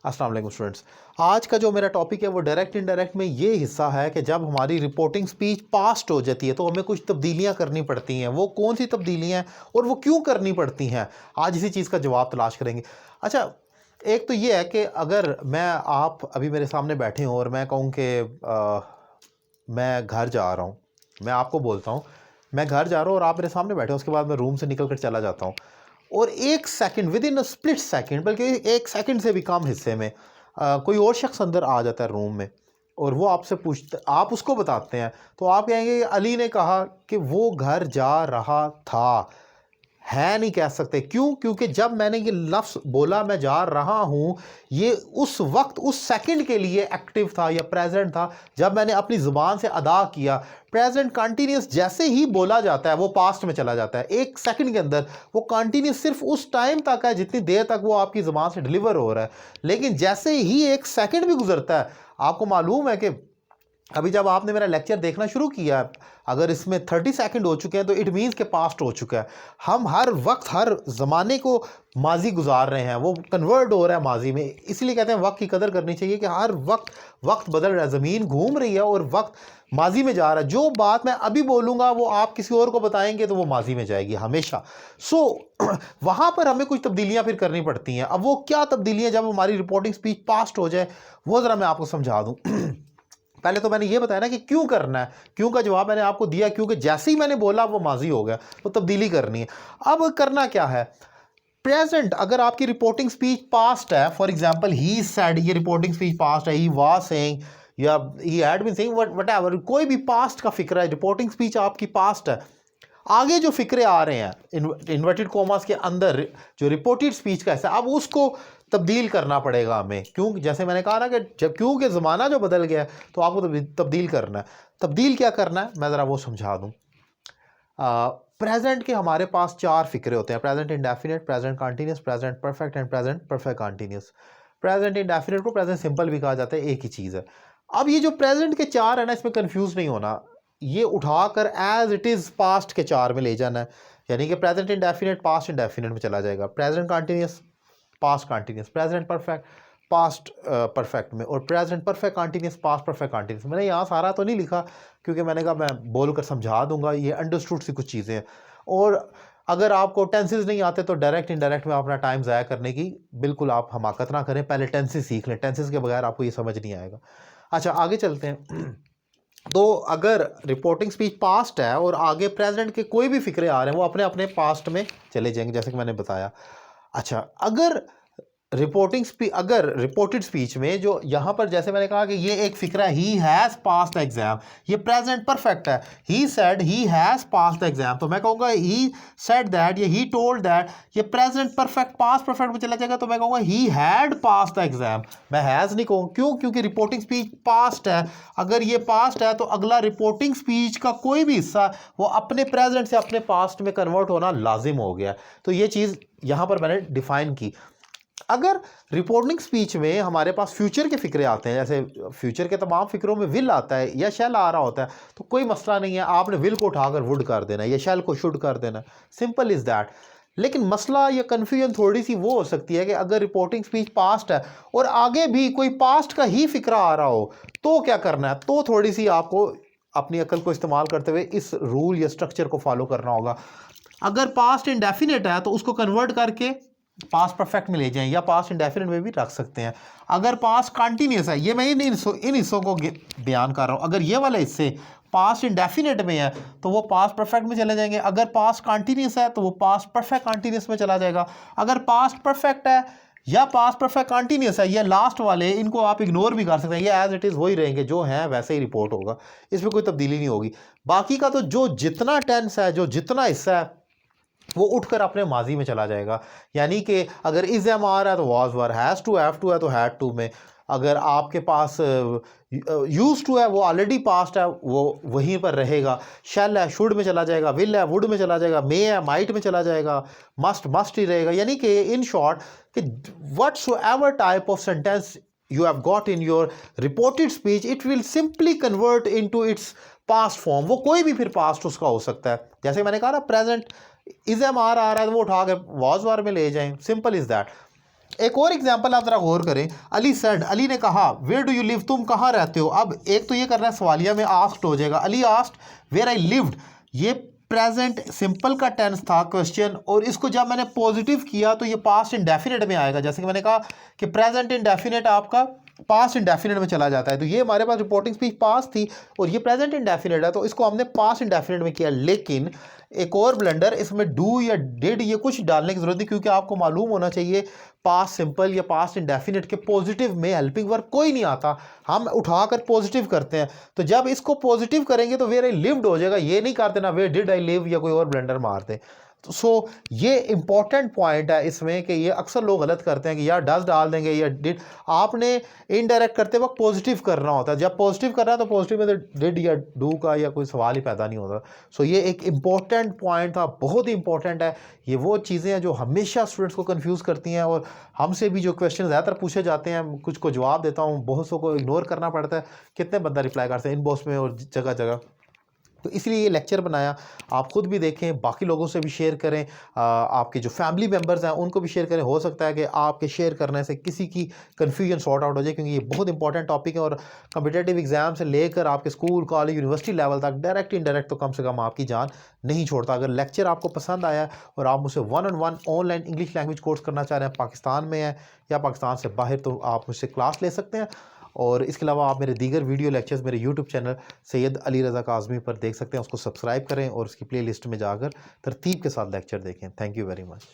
अस्सलाम वालेकुम स्टूडेंट्स। आज का जो मेरा टॉपिक है वो डायरेक्ट इनडायरेक्ट में ये हिस्सा है कि जब हमारी रिपोर्टिंग स्पीच पास्ट हो जाती है तो हमें कुछ तब्दीलियां करनी पड़ती हैं। वो कौन सी तब्दीलियां हैं और वो क्यों करनी पड़ती हैं, आज इसी चीज़ का जवाब तलाश करेंगे। अच्छा, एक तो ये है कि अगर आप अभी मेरे सामने बैठे हों और मैं कहूँ कि मैं घर जा रहा हूँ, मैं आपको बोलता हूँ मैं घर जा रहा हूँ और आप मेरे सामने बैठे हो, उसके बाद मैं रूम से निकल कर चला जाता हूँ और एक second, with in a split second, बल्कि एक सेकंड से भी कम हिस्से में कोई और शख्स अंदर आ जाता है रूम में और वो आपसे पूछते, आप उसको बताते हैं तो आप कहेंगे अली ने कहा कि वो घर जा रहा था। है नहीं कह सकते, क्यों? क्योंकि जब मैंने ये लफ्ज़ बोला मैं जा रहा हूँ, ये उस वक्त उस सेकंड के लिए एक्टिव था या प्रेजेंट था जब मैंने अपनी ज़ुबान से अदा किया। प्रेजेंट कंटिन्यूस जैसे ही बोला जाता है वो पास्ट में चला जाता है एक सेकंड के अंदर। वो कंटिन्यूस सिर्फ उस टाइम तक है जितनी देर तक वो आपकी ज़ुबान से डिलीवर हो रहा है, लेकिन जैसे ही एक सेकंड भी गुजरता है, आपको मालूम है कि अभी जब आपने मेरा लेक्चर देखना शुरू किया, अगर इसमें 30 सेकंड हो चुके हैं तो इट मीन्स के पास्ट हो चुका है। हम हर वक्त हर ज़माने को माजी गुजार रहे हैं, वो कन्वर्ट हो रहा है माजी में। इसलिए कहते हैं वक्त की कदर करनी चाहिए कि हर वक्त वक्त बदल रहा है, ज़मीन घूम रही है और वक्त माजी में जा रहा है। जो बात मैं अभी बोलूँगा वो आप किसी और को बताएंगे तो वो माजी में जाएगी हमेशा। वहाँ पर हमें कुछ तब्दीलियाँ फिर करनी पड़ती हैं। अब वो क्या तब्दीलियाँ जब हमारी रिपोर्टिंग स्पीच पास्ट हो जाए, वो ज़रा मैं आपको समझा दूँ। पहले तो मैंने ये बताया ना कि क्यों करना है, क्यों का जवाब मैंने आपको दिया, क्योंकि जैसे ही मैंने बोला वो माजी हो गया, तो तब्दीली करनी है। अब करना क्या है, प्रेजेंट अगर आपकी रिपोर्टिंग स्पीच पास्ट है, फॉर एग्जांपल ही सेड, ये रिपोर्टिंग स्पीच पास्ट है, ही वाज सेइंग या he had been saying, whatever, कोई भी पास्ट का फिक्र है, रिपोर्टिंग स्पीच आपकी पास्ट है। आगे जो फिक्रे आ रहे हैं इन्वर्टेड कोमास के अंदर, जो रिपोर्टेड स्पीच का हिस्सा, अब उसको तब्दील करना पड़ेगा हमें। क्यों? जैसे मैंने कहा ना कि जब क्योंकि ज़माना जो बदल गया है तो आपको तब्दील करना है। तब्दील क्या करना है मैं ज़रा वो समझा दूँ। प्रेजेंट के हमारे पास चार फिक्रे होते हैं: present indefinite, present continuous, present perfect and present perfect continuous. Present indefinite को प्रेजेंट सिंपल भी कहा जाता है, एक ही चीज़ है। अब ये जो प्रेजेंट के चार है ना, इसमें कंफ्यूज नहीं होना, ये उठाकर एज इट इज़ पास्ट के चार में ले जाना है। यानी कि प्रेजेंट इंडेफिनिट पास्ट इंडेफिनिट में चला जाएगा, present continuous past continuous, present perfect past perfect में, और present perfect continuous past perfect continuous. मैंने यहाँ सारा तो नहीं लिखा क्योंकि मैंने कहा मैं बोल कर समझा दूंगा, ये अंडरस्टूड सी कुछ चीज़ें हैं। और अगर आपको टेंसेस नहीं आते तो डायरेक्ट इनडायरेक्ट में अपना टाइम ज़ाया करने की बिल्कुल आप हमाकत ना करें, पहले टेंसेस सीख लें, टेंसेस के बगैर आपको ये समझ नहीं आएगा। अच्छा, आगे चलते हैं। तो अगर रिपोर्टिंग स्पीच पास्ट है और आगे प्रेजेंट के कोई भी फिक्रे आ रहे हैं, वो अपने अपने पास्ट में चले जाएंगे, जैसे कि मैंने बताया। अच्छा, अगर रिपोर्टेड स्पीच में जो यहाँ पर, जैसे मैंने कहा कि ये एक फिक्रा, he has pass the exam, ये प्रेजेंट परफेक्ट है। He said he has pass the exam, तो मैं कहूँगा ही सेड दैट या ही टोल्ड दैट, ये प्रेजेंट परफेक्ट पास्ट परफेक्ट में चला जाएगा, तो मैं कहूँगा he had pass the exam. मैं हैज़ नहीं कहूँ, क्यों? क्योंकि रिपोर्टिंग स्पीच पास्ट है। अगर ये पास्ट है तो अगला रिपोर्टिंग स्पीच का कोई भी हिस्सा वो अपने प्रेजेंट से अपने पास्ट में कन्वर्ट होना लाजिम हो गया। तो ये चीज़ यहाँ पर मैंने डिफाइन की। अगर रिपोर्टिंग स्पीच में हमारे पास फ्यूचर के फिक्रे आते हैं, जैसे फ्यूचर के तमाम फिक्रों में विल आता है या शैल आ रहा होता है, तो कोई मसला नहीं है, आपने विल को उठाकर वुड कर देना या शैल को शुड कर देना, सिंपल इज़ दैट। लेकिन मसला या कन्फ्यूजन थोड़ी सी वो हो सकती है कि अगर रिपोर्टिंग स्पीच पास्ट है और आगे भी कोई पास्ट का ही फिक्रा आ रहा हो तो क्या करना है। तो थोड़ी सी आपको अपनी अकल को इस्तेमाल करते हुए इस रूल या स्ट्रक्चर को फॉलो करना होगा। अगर पास्ट इंडेफिनिट है तो उसको कन्वर्ट करके पास्ट परफेक्ट में ले जाएं या पास्ट इंडेफिनिट में भी रख सकते हैं। अगर पास्ट कंटिन्यूस है, ये मैं इन हिस्सों को बयान कर रहा हूँ, अगर ये वाले हिस्से पास्ट इंडेफिनिट में है तो वो पास्ट परफेक्ट में चले जाएंगे। अगर पास्ट कंटिन्यूस है तो वो पास्ट परफेक्ट कंटिन्यूस में चला जाएगा। अगर पास्ट परफेक्ट है या पास्ट परफेक्ट कंटिन्यूस है, ये लास्ट वाले, इनको आप इग्नोर भी कर सकते हैं, ये एज इट इज़ हो ही रहेंगे, जो है वैसे ही रिपोर्ट होगा, इसमें कोई तब्दीली नहीं होगी। बाकी का तो जो जितना टेंस है, जो जितना हिस्सा है, वो उठकर अपने माजी में चला जाएगा। यानी कि अगर इज़ एम आ रहा है तो was were, has to have to है तो हैड टू में, अगर आपके पास यूज टू है वो ऑलरेडी पास्ट है, वो वहीं पर रहेगा। शैल है शुड में चला जाएगा, विल है वुड में चला जाएगा, मे है माइट में चला जाएगा, मस्ट ही रहेगा। यानी कि इन शॉर्ट कि whatsoever type of sentence you have got in your reported speech, it will simply convert into its past form। वो कोई भी फिर पास्ट उसका हो सकता है। जैसे मैंने कहा ना, प्रेजेंट इज एम आ रहा है तो वो उठा के वॉज वार में ले जाएं, सिंपल इज दैट। एक और एग्जांपल आप जरा गौर करें। अली सेड, अली ने कहा, वेयर डू यू लिव, तुम कहाँ रहते हो। अब एक तो ये करना है सवालिया में आस्क्ड हो जाएगा। Ali asked where I lived, ये प्रेजेंट सिंपल का टेंस था क्वेश्चन, और इसको जब मैंने पॉजिटिव किया तो ये पास्ट इंडेफिनिट में आएगा। जैसे कि मैंने कहा कि प्रेजेंट इंडेफिनिट आपका पास्ट इंडेफिनिट में चला जाता है, तो ये हमारे पास रिपोर्टिंग स्पीच पास्ट थी और ये प्रेजेंट इंडेफिनिट है, तो इसको हमने पास्ट इंडेफिनिट में किया। लेकिन एक और ब्लंडर, इसमें डू या डिड ये कुछ डालने की जरूरत नहीं, क्योंकि आपको मालूम होना चाहिए पास्ट सिंपल या पास्ट इंडेफिनिट के पॉजिटिव में हेल्पिंग वर्ब कोई नहीं आता, हम उठाकर पॉजिटिव करते हैं। तो जब इसको पॉजिटिव करेंगे तो वेयर आई लिव्ड हो जाएगा, ये नहीं करते ना वेयर डिड आई लिव या कोई और ब्लंडर मारते। तो ये इंपॉर्टेंट पॉइंट है इसमें कि ये अक्सर लोग गलत करते हैं कि यार डज डाल देंगे या डिड। आपने इनडायरेक्ट करते वक्त पॉजिटिव करना होता है, जब पॉजिटिव करना है तो पॉजिटिव में तो डिड या डू का या कोई सवाल ही पैदा नहीं होता। ये एक इंपॉर्टेंट पॉइंट था, बहुत ही इंपॉर्टेंट है। ये वो चीज़ें हैं जो हमेशा स्टूडेंट्स को कन्फ्यूज़ करती हैं, और हमसे भी जो क्वेश्चन ज़्यादातर पूछे जाते हैं कुछ को जवाब देता हूँ, बहुत सौ को इग्नोर करना पड़ता है। कितने बंदा रिप्लाई करते हैं इनबॉक्स में और जगह जगह। तो इसलिए ये लेक्चर बनाया, आप खुद भी देखें, बाकी लोगों से भी शेयर करें, आपके जो फैमिली मेम्बर्स हैं उनको भी शेयर करें। हो सकता है कि आपके शेयर करने से किसी की कन्फ्यूजन सॉर्ट आउट हो जाए, क्योंकि ये बहुत इंपॉर्टेंट टॉपिक है और कम्पिटेटिव एग्जाम से लेकर आपके स्कूल कॉलेज यूनिवर्सिटी लेवल तक डायरेक्ट इनडायरेक्ट तो कम से कम आपकी जान नहीं छोड़ता। अगर लेक्चर आपको पसंद आया और आप मुझसे 1-on-1 online English language course करना चाह रहे हैं, पाकिस्तान में है या पाकिस्तान से बाहर, तो आप मुझसे क्लास ले सकते हैं। और इसके अलावा आप मेरे दीगर वीडियो लेक्चर्स मेरे यूट्यूब चैनल सैयद अली रज़ा काज़मी पर देख सकते हैं, उसको सब्सक्राइब करें और उसकी प्लेलिस्ट में जाकर तरतीब के साथ लेक्चर देखें। Thank you very much.